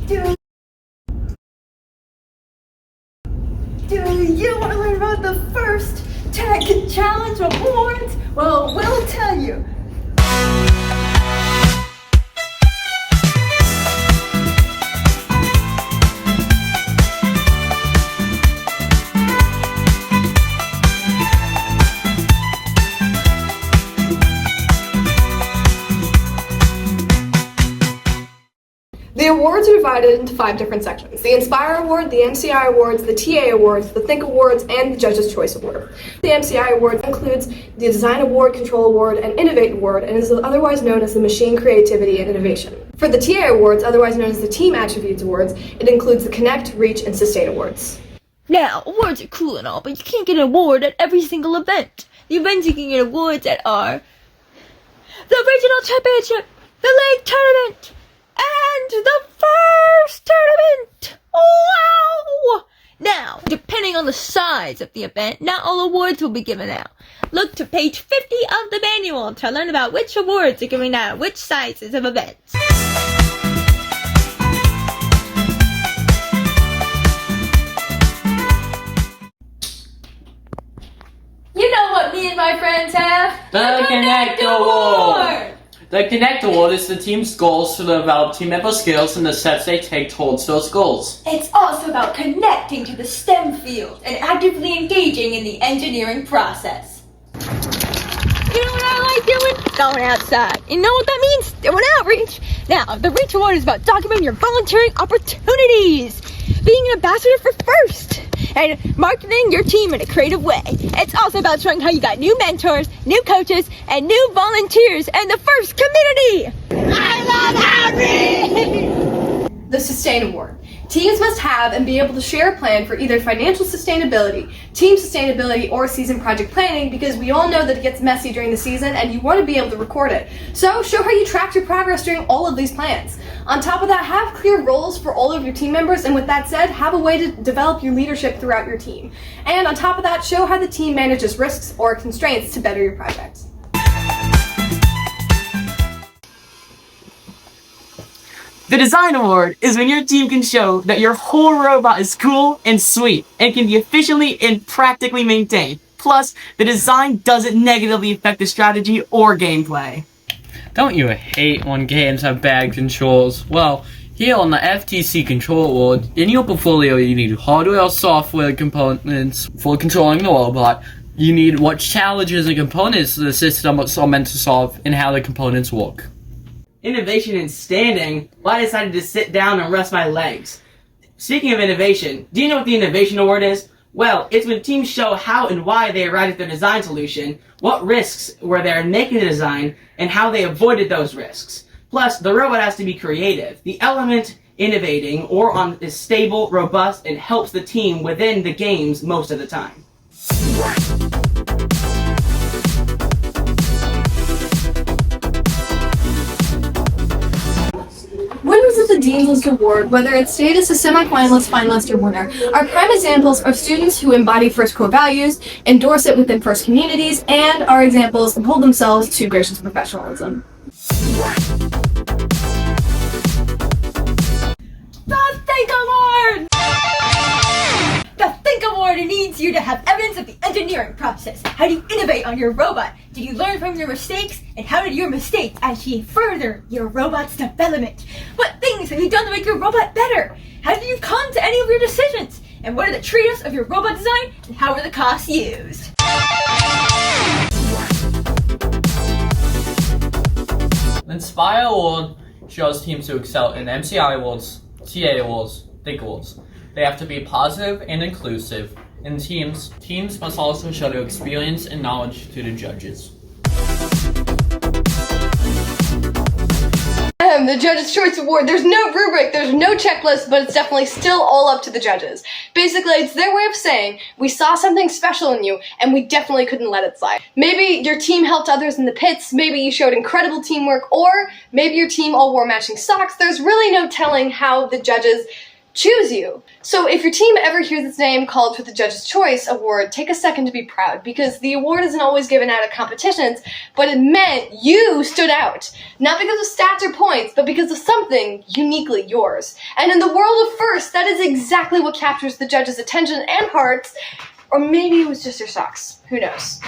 Do you want to learn about the first Tech Challenge Awards? Well, we'll tell you. The awards are divided into 5 different sections: the Inspire Award, the MCI Awards, the TA Awards, the Think Awards, and the Judges' Choice Award. The MCI Awards includes the Design Award, Control Award, and Innovate Award, and is otherwise known as the Machine Creativity and Innovation. For the TA Awards, otherwise known as the Team Attributes Awards, it includes the Connect, Reach, and Sustain Awards. Now, awards are cool and all, but you can't get an award at every single event. The events you can get awards at are the Regional Championship, the League Tournament, and the first tournament! Wow! Now, depending on the size of the event, not all awards will be given out. Look to page 50 of the manual to learn about which awards are given out at which sizes of events. You know what me and my friends have? The Connect Award! The Connect Award is the team's goals to develop team member skills and the steps they take towards those goals. It's also about connecting to the STEM field and actively engaging in the engineering process. You know what I like doing? Going outside. You know what that means? Doing outreach. Now, the Reach Award is about documenting your volunteering opportunities, being an ambassador for FIRST, and marketing your team in a creative way. It's also about showing how you got new mentors, new coaches, and new volunteers and the FIRST community. I love outreach! The Sustain Award. Teams must have and be able to share a plan for either financial sustainability, team sustainability, or season project planning, because we all know that it gets messy during the season and you want to be able to record it. So show how you tracked your progress during all of these plans. On top of that, have clear roles for all of your team members, and with that said, have a way to develop your leadership throughout your team. And on top of that, show how the team manages risks or constraints to better your projects. The Design Award is when your team can show that your whole robot is cool and sweet and can be efficiently and practically maintained. Plus, the design doesn't negatively affect the strategy or gameplay. Don't you hate when games have bad controls? Well, here on the FTC Control Award, in your portfolio you need hardware or software components for controlling the robot. You need what challenges and components the system are meant to solve and how the components work. Innovation in standing, well, I decided to sit down and rest my legs. Speaking of innovation, do you know what the Innovation Award is? Well, it's when teams show how and why they arrived at their design solution, what risks were there in making the design, and how they avoided those risks. Plus, the robot has to be creative. The element innovating is stable, robust, and helps the team within the games most of the time. Winners of the Dean's List Award, whether it's status as semi-finalist, finalist, or winner, are prime examples of students who embody FIRST core values, endorse it within FIRST communities, and are examples and hold themselves to gracious professionalism. The Think Award! The Think Award needs you to have evidence of the engineering process. How do you innovate on your robot? Did you learn from your mistakes? And how did your mistakes actually further your robot's development? What things have you done to make your robot better? How did you come to any of your decisions? And what are the trade-offs of your robot design? And how are the costs used? The Inspire Award shows teams who excel in MCI Awards, TA Awards, Think Awards. They have to be positive and inclusive. In teams must also show their experience and knowledge to the judges. The Judges' Choice Award, there's no rubric, there's no checklist, but it's definitely still all up to the judges. Basically, it's their way of saying, we saw something special in you, and we definitely couldn't let it slide. Maybe your team helped others in the pits, maybe you showed incredible teamwork, or maybe your team all wore matching socks. There's really no telling how the judges choose you. So if your team ever hears its name called for the Judge's Choice Award, take a second to be proud, because the award isn't always given out at competitions, but it meant you stood out. Not because of stats or points, but because of something uniquely yours. And in the world of first, that is exactly what captures the judge's attention and hearts, or maybe it was just your socks. Who knows?